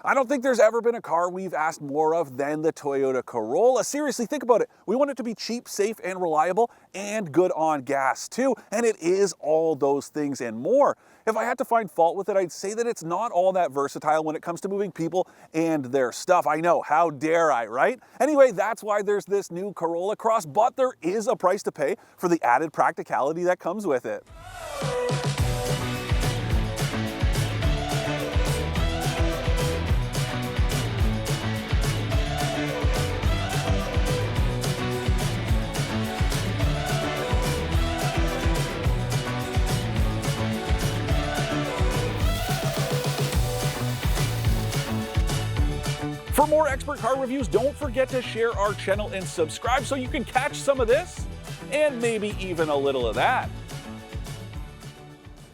I don't think there's ever been a car we've asked more of than the Toyota Corolla. Seriously, think about it. We want it to be cheap, safe, and reliable, and good on gas too. And it is all those things and more. If I had to find fault with it, I'd say that it's not all that versatile when it comes to moving people and their stuff. I know, how dare I, right? Anyway, that's why there's this new Corolla Cross, but there is a price to pay for the added practicality that comes with it. For more expert car reviews, don't forget to share our channel and subscribe so you can catch some of this and maybe even a little of that.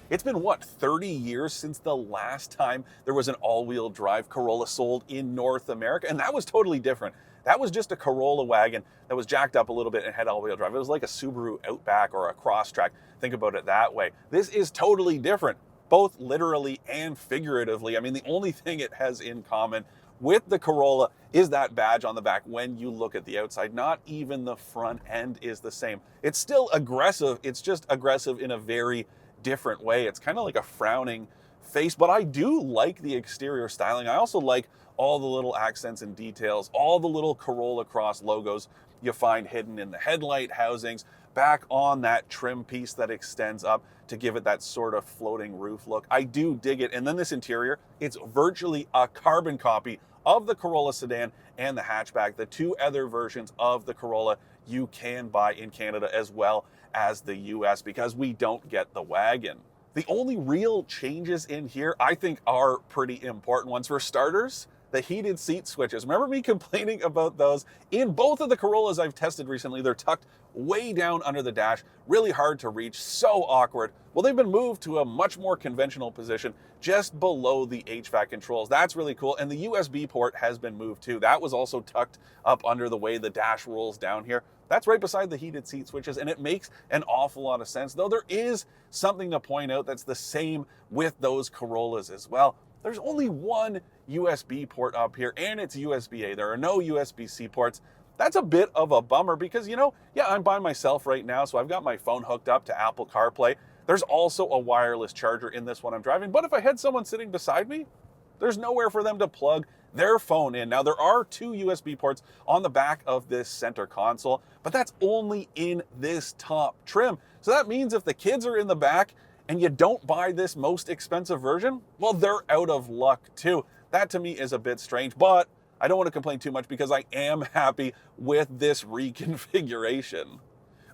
It's been, what, 30 years since the last time there was an all-wheel drive Corolla sold in North America, and that was totally different. That was just a Corolla wagon that was jacked up a little bit and had all-wheel drive. It was like a Subaru Outback or a Crosstrek. Think about it that way. This is totally different, both literally and figuratively. I mean, the only thing it has in common with the Corolla is that badge on the back when you look at the outside. Not even the front end is the same. It's still aggressive. It's just aggressive in a very different way. It's kind of like a frowning face, but I do like the exterior styling. I also like all the little accents and details, all the little Corolla Cross logos you find hidden in the headlight housings, back on that trim piece that extends up to give it that sort of floating roof look. I do dig it. And then this interior, it's virtually a carbon copy of the Corolla sedan and the hatchback, the two other versions of the Corolla you can buy in Canada as well as the US, because we don't get the wagon. The only real changes in here, I think, are pretty important ones. For starters, the heated seat switches. Remember me complaining about those? In both of the Corollas I've tested recently, they're tucked way down under the dash, really hard to reach, so awkward. Well, they've been moved to a much more conventional position just below the HVAC controls. That's really cool. And the USB port has been moved too. That was also tucked up under the way the dash rolls down here. That's right beside the heated seat switches, and it makes an awful lot of sense. Though there is something to point out that's the same with those Corollas as well. There's only one USB port up here, and it's USB-A. There are no USB-C ports. That's a bit of a bummer because, I'm by myself right now, so I've got my phone hooked up to Apple CarPlay. There's also a wireless charger in this one I'm driving, but if I had someone sitting beside me, there's nowhere for them to plug their phone in. Now, there are two USB ports on the back of this center console, but that's only in this top trim. So that means if the kids are in the back and you don't buy this most expensive version, well, they're out of luck too. That to me is a bit strange, but I don't want to complain too much because I am happy with this reconfiguration.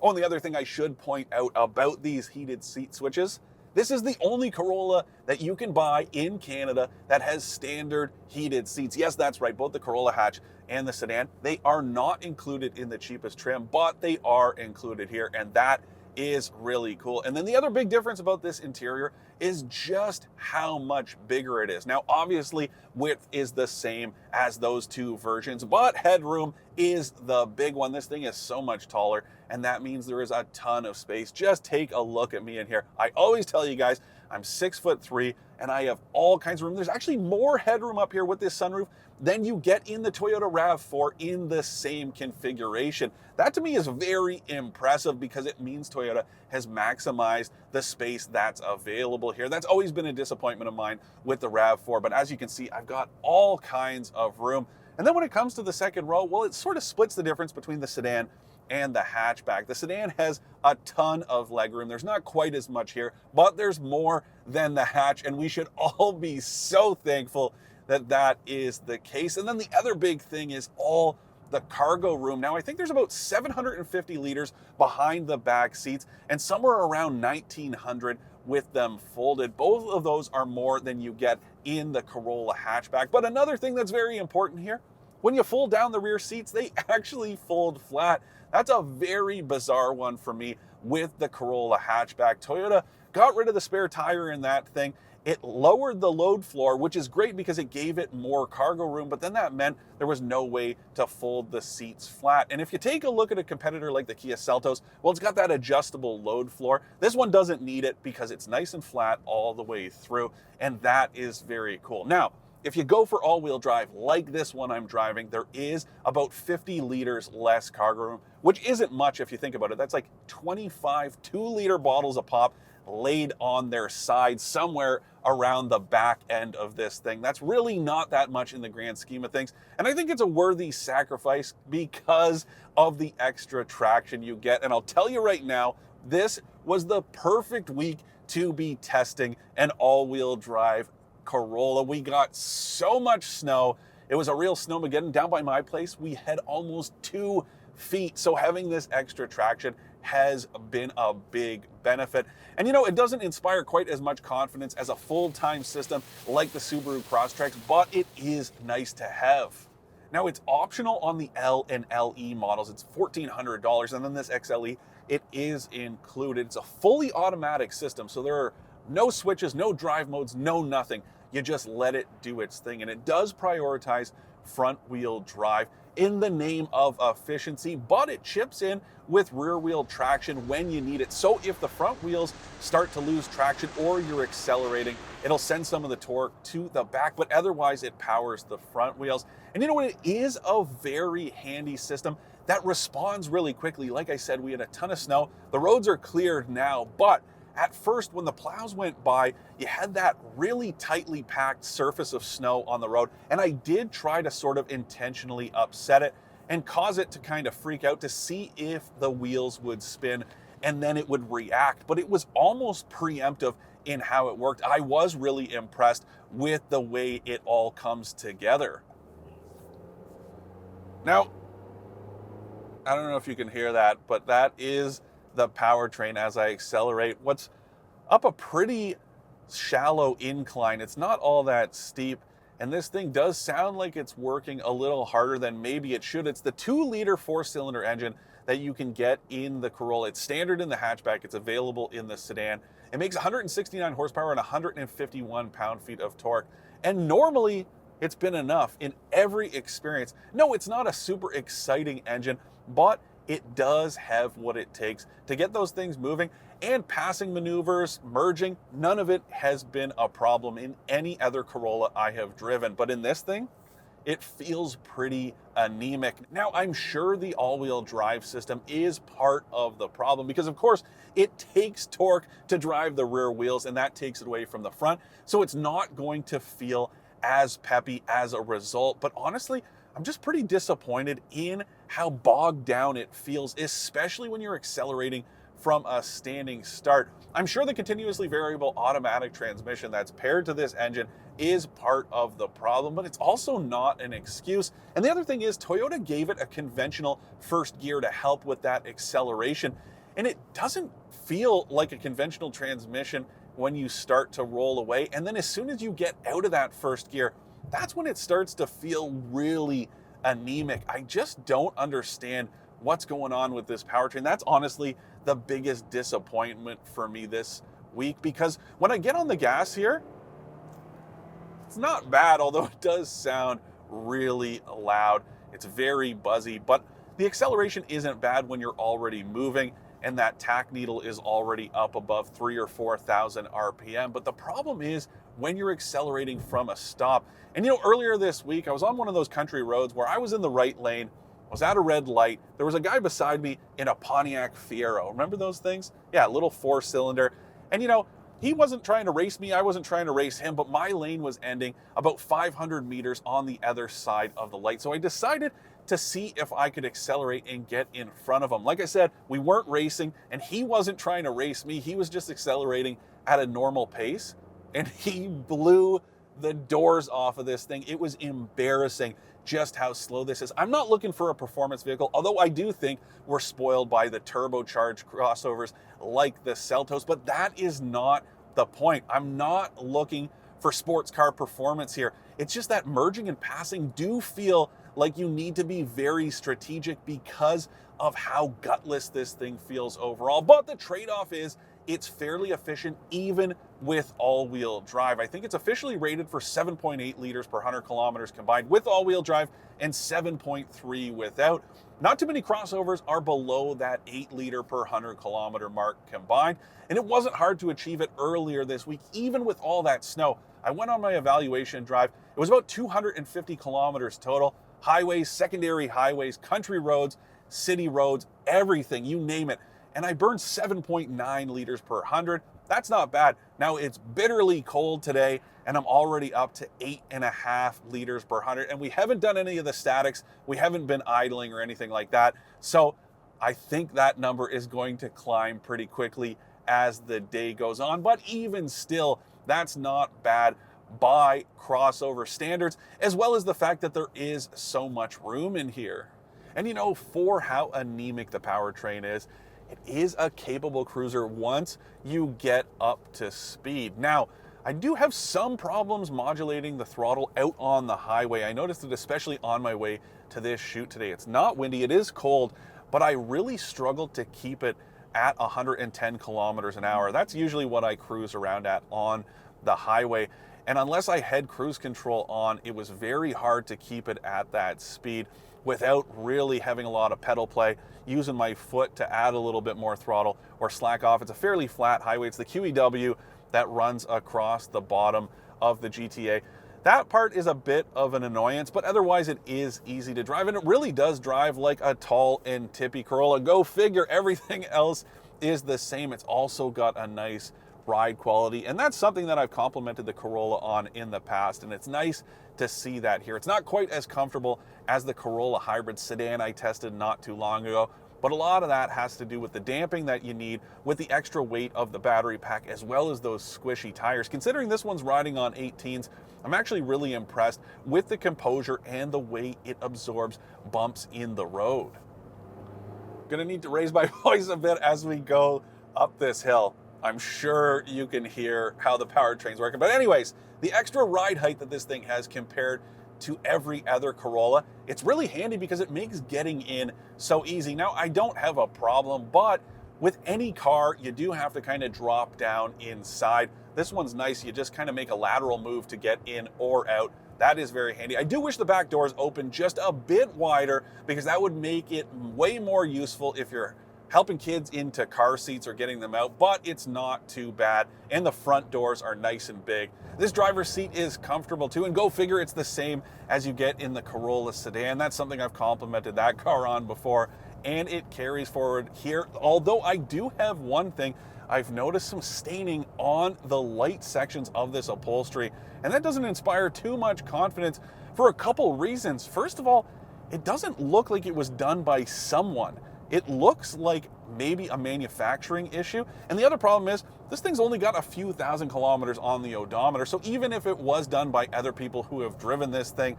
Oh, and the other thing I should point out about these heated seat switches, this is the only Corolla that you can buy in Canada that has standard heated seats. Yes, that's right, both the Corolla hatch and the sedan, they are not included in the cheapest trim, but they are included here, and that is really cool. And then the other big difference about this interior is just how much bigger it is. Now, obviously, width is the same as those two versions, but headroom is the big one. This thing is so much taller, and that means there is a ton of space. Just take a look at me in here. I always tell you guys, I'm 6'3", and I have all kinds of room. There's actually more headroom up here with this sunroof than you get in the Toyota RAV4 in the same configuration. That to me is very impressive because it means Toyota has maximized the space that's available here. That's always been a disappointment of mine with the RAV4, but as you can see, I've got all kinds of room. And then when it comes to the second row, well, it sort of splits the difference between the sedan and the hatchback. The sedan has a ton of legroom. There's not quite as much here, but there's more than the hatch, and we should all be so thankful that that is the case. And then the other big thing is all the cargo room. Now, I think there's about 750 liters behind the back seats and somewhere around 1,900 with them folded. Both of those are more than you get in the Corolla hatchback. But another thing that's very important here, when you fold down the rear seats, they actually fold flat. That's a very bizarre one for me with the Corolla hatchback. Toyota got rid of the spare tire in that thing. It lowered the load floor, which is great because it gave it more cargo room, but then that meant there was no way to fold the seats flat. And if you take a look at a competitor like the Kia Seltos, well, it's got that adjustable load floor. This one doesn't need it because it's nice and flat all the way through, and that is very cool. Now, If you go for all-wheel drive like this one I'm driving, there is about 50 liters less cargo room, which isn't much if you think about it. That's like 25 2-liter bottles a pop laid on their side somewhere around the back end of this thing. That's really not that much in the grand scheme of things. And I think it's a worthy sacrifice because of the extra traction you get. And I'll tell you right now, this was the perfect week to be testing an all-wheel drive Corolla. We got so much snow. It was a real snowmageddon. Down by my place, we had almost 2 feet. So having this extra traction has been a big benefit. And you know, it doesn't inspire quite as much confidence as a full-time system like the Subaru Crosstrek, but it is nice to have. Now, it's optional on the L and LE models. It's $1,400, and then this XLE, it is included. It's a fully automatic system, so there are no switches, no drive modes, no nothing. You just let it do its thing, and it does prioritize front-wheel drive in the name of efficiency, but it chips in with rear-wheel traction when you need it. So if the front wheels start to lose traction or you're accelerating, it'll send some of the torque to the back, but otherwise it powers the front wheels. And you know what? It is a very handy system that responds really quickly. Like I said, we had a ton of snow. The roads are cleared now, but at first, when the plows went by, you had that really tightly packed surface of snow on the road, and I did try to sort of intentionally upset it and cause it to kind of freak out to see if the wheels would spin and then it would react, but it was almost preemptive in how it worked. I was really impressed with the way it all comes together. Now, I don't know if you can hear that, but that is the powertrain as I accelerate what's up a pretty shallow incline. It's not all that steep, and this thing does sound like it's working a little harder than maybe it should. It's the 2-liter 4-cylinder engine that you can get in the Corolla. It's standard in the hatchback. It's available in the sedan. It makes 169 horsepower and 151 pound-feet of torque, and normally it's been enough in every experience. No, it's not a super exciting engine, but it does have what it takes to get those things moving, and passing maneuvers, merging, none of it has been a problem in any other Corolla I have driven. But in this thing, it feels pretty anemic. Now, I'm sure the all-wheel drive system is part of the problem because, of course, it takes torque to drive the rear wheels, and that takes it away from the front. So it's not going to feel as peppy as a result. But honestly, I'm just pretty disappointed in how bogged down it feels, especially when you're accelerating from a standing start. I'm sure the continuously variable automatic transmission that's paired to this engine is part of the problem, but it's also not an excuse. And the other thing is, Toyota gave it a conventional first gear to help with that acceleration, and it doesn't feel like a conventional transmission when you start to roll away. And then as soon as you get out of that first gear, that's when it starts to feel really anemic. I just don't understand what's going on with this powertrain. That's honestly the biggest disappointment for me this week, because when I get on the gas here, it's not bad, although it does sound really loud. It's very buzzy, but the acceleration isn't bad when you're already moving and that tack needle is already up above 3,000 or 4,000 RPM. But the problem is when you're accelerating from a stop. And you know, earlier this week, I was on one of those country roads where I was in the right lane, was at a red light. There was a guy beside me in a Pontiac Fiero. Remember those things? Yeah, little 4-cylinder. And you know, he wasn't trying to race me, I wasn't trying to race him, but my lane was ending about 500 meters on the other side of the light. So I decided to see if I could accelerate and get in front of him. Like I said, we weren't racing, and he wasn't trying to race me. He was just accelerating at a normal pace, and he blew the doors off of this thing. It was embarrassing just how slow this is. I'm not looking for a performance vehicle, although I do think we're spoiled by the turbocharged crossovers like the Seltos, but that is not the point. I'm not looking for sports car performance here. It's just that merging and passing do feel like you need to be very strategic because of how gutless this thing feels overall. But the trade-off is it's fairly efficient even with all-wheel drive. I think it's officially rated for 7.8 liters per 100 kilometers combined with all-wheel drive and 7.3 without. Not too many crossovers are below that 8 liter per 100 kilometer mark combined, and it wasn't hard to achieve it earlier this week, even with all that snow. I went on my evaluation drive. It was about 250 kilometers total. Highways, secondary highways, country roads, city roads, everything, you name it. And I burned 7.9 liters per 100. That's not bad. Now it's bitterly cold today, and I'm already up to 8.5 liters per 100. And we haven't done any of the statics. We haven't been idling or anything like that. So I think that number is going to climb pretty quickly as the day goes on. But even still, that's not bad by crossover standards, as well as the fact that there is so much room in here. And you know, for how anemic the powertrain is, it is a capable cruiser once you get up to speed. Now, I do have some problems modulating the throttle out on the highway. I noticed it especially on my way to this shoot today. It's not windy, it is cold, but I really struggled to keep it at 110 kilometers an hour. That's usually what I cruise around at on the highway. And unless I had cruise control on, it was very hard to keep it at that speed without really having a lot of pedal play, using my foot to add a little bit more throttle or slack off. It's a fairly flat highway. It's the QEW that runs across the bottom of the GTA. That part is a bit of an annoyance, but otherwise it is easy to drive, and it really does drive like a tall and tippy Corolla. Go figure, everything else is the same. It's also got a nice ride quality, and that's something that I've complimented the Corolla on in the past, and it's nice to see that here. It's not quite as comfortable as the Corolla hybrid sedan I tested not too long ago, but a lot of that has to do with the damping that you need with the extra weight of the battery pack, as well as those squishy tires. Considering this one's riding on 18s, I'm actually really impressed with the composure and the way it absorbs bumps in the road. Gonna need to raise my voice a bit as we go up this hill. I'm sure you can hear how the powertrain's working. But anyways, the extra ride height that this thing has compared to every other Corolla, it's really handy because it makes getting in so easy. Now, I don't have a problem, but with any car, you do have to kind of drop down inside. This one's nice. You just kind of make a lateral move to get in or out. That is very handy. I do wish the back doors open just a bit wider because that would make it way more useful if you're helping kids into car seats or getting them out, but it's not too bad. And the front doors are nice and big. This driver's seat is comfortable too, and go figure it's the same as you get in the Corolla sedan. That's something I've complimented that car on before, and it carries forward here. Although I do have one thing, I've noticed some staining on the light sections of this upholstery, and that doesn't inspire too much confidence for a couple reasons. First of all, it doesn't look like it was done by someone. It looks like maybe a manufacturing issue. And the other problem is this thing's only got a few thousand kilometers on the odometer. So even if it was done by other people who have driven this thing,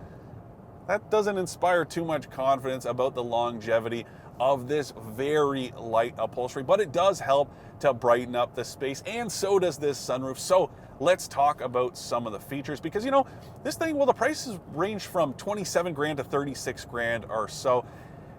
that doesn't inspire too much confidence about the longevity of this very light upholstery, but it does help to brighten up the space, and so does this sunroof. So let's talk about some of the features, because you know, this thing, well, the prices range from 27 grand to 36 grand or so.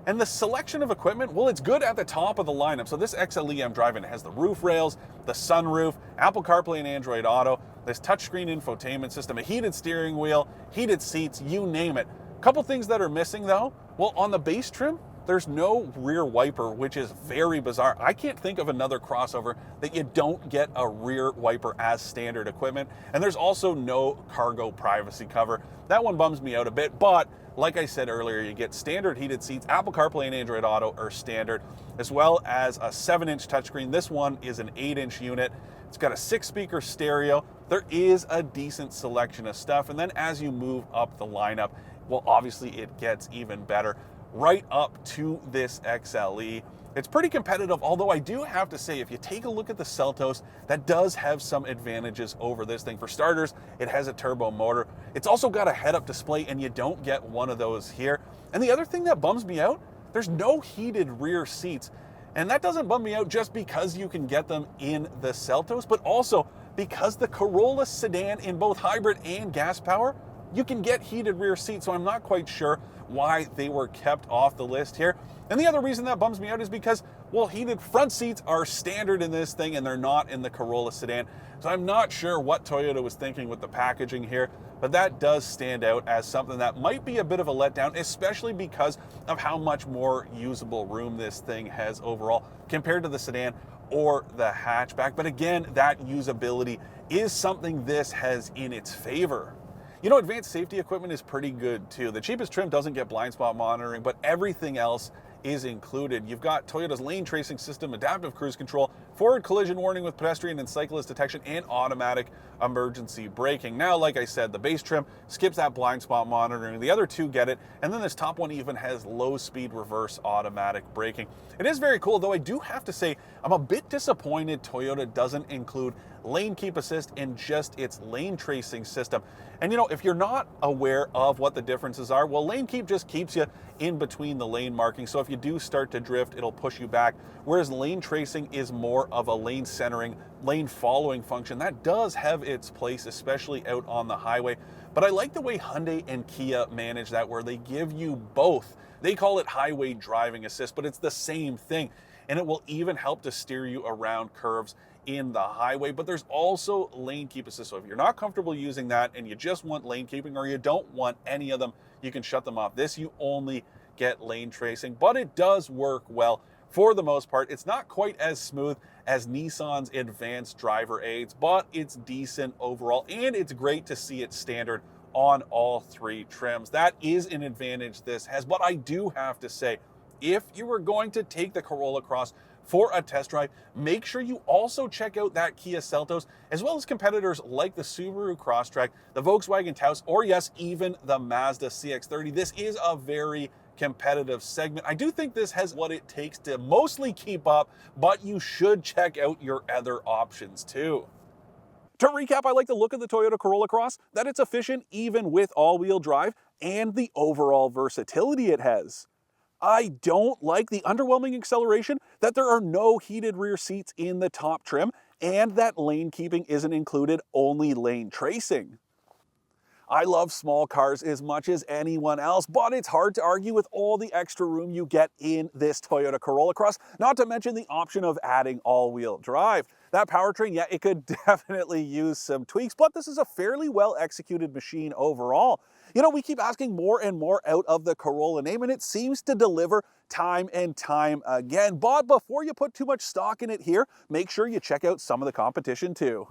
And the selection of equipment, well, it's good at the top of the lineup. So this XLE I'm driving has the roof rails, the sunroof, Apple CarPlay and Android Auto, this touchscreen infotainment system, a heated steering wheel, heated seats, you name it. A couple things that are missing though, well, on the base trim, there's no rear wiper, which is very bizarre. I can't think of another crossover that you don't get a rear wiper as standard equipment. And there's also no cargo privacy cover. That one bums me out a bit, but like I said earlier, you get standard heated seats. Apple CarPlay and Android Auto are standard, as well as a 7-inch touchscreen. This one is an 8-inch unit. It's got a 6-speaker stereo. There is a decent selection of stuff. And then as you move up the lineup, well, obviously it gets even better right up to this XLE. It's pretty competitive, although I do have to say, if you take a look at the Seltos, that does have some advantages over this thing. For starters, it has a turbo motor. It's also got a head-up display, and you don't get one of those here. And the other thing that bums me out, there's no heated rear seats. And that doesn't bum me out just because you can get them in the Seltos, but also because the Corolla sedan in both hybrid and gas power, you can get heated rear seats. So I'm not quite sure why they were kept off the list here. And the other reason that bums me out is because Well, heated front seats are standard in this thing and they're not in the Corolla sedan. So I'm not sure what Toyota was thinking with the packaging here, but that does stand out as something that might be a bit of a letdown, especially because of how much more usable room this thing has overall compared to the sedan or the hatchback. But again, that usability is something this has in its favor. You know, advanced safety equipment is pretty good too. The cheapest trim doesn't get blind spot monitoring, but everything else is included. You've got Toyota's lane tracing system, adaptive cruise control, forward collision warning with pedestrian and cyclist detection, and automatic emergency braking. Now, like I said, the base trim skips that blind spot monitoring. The other two get it, and then this top one even has low speed reverse automatic braking. It is very cool, though I do have to say I'm a bit disappointed Toyota doesn't include lane keep assist in just its lane tracing system. And you know, if you're not aware of what the differences are, well, lane keep just keeps you in between the lane markings. So if you do start to drift, it'll push you back. Whereas lane tracing is more of a lane centering, lane following function. That does have its place, especially out on the highway. But I like the way Hyundai and Kia manage that, where they give you both. They call it highway driving assist, but it's the same thing. And it will even help to steer you around curves in the highway. But there's also lane keep assist. So if you're not comfortable using that and you just want lane keeping, or you don't want any of them, you can shut them off. This, you only get lane tracing, but it does work well for the most part. It's not quite as smooth as Nissan's advanced driver aids, but it's decent overall, and it's great to see it standard on all three trims. That is an advantage this has. But I do have to say, if you were going to take the Corolla Cross for a test drive, make sure you also check out that Kia Seltos, as well as competitors like the Subaru Crosstrek, the Volkswagen Taos, or yes, even the Mazda CX-30. This is a very competitive segment. I do think this has what it takes to mostly keep up, but you should check out your other options too. To recap, I like the look of the Toyota Corolla Cross, that it's efficient even with all-wheel drive, and the overall versatility it has. I don't like the underwhelming acceleration, that there are no heated rear seats in the top trim, and that lane keeping isn't included, only lane tracing. I love small cars as much as anyone else, but it's hard to argue with all the extra room you get in this Toyota Corolla Cross, not to mention the option of adding all-wheel drive. That powertrain, yeah, it could definitely use some tweaks, but this is a fairly well-executed machine overall. You know, we keep asking more and more out of the Corolla name, and it seems to deliver time and time again. But before you put too much stock in it here, make sure you check out some of the competition too.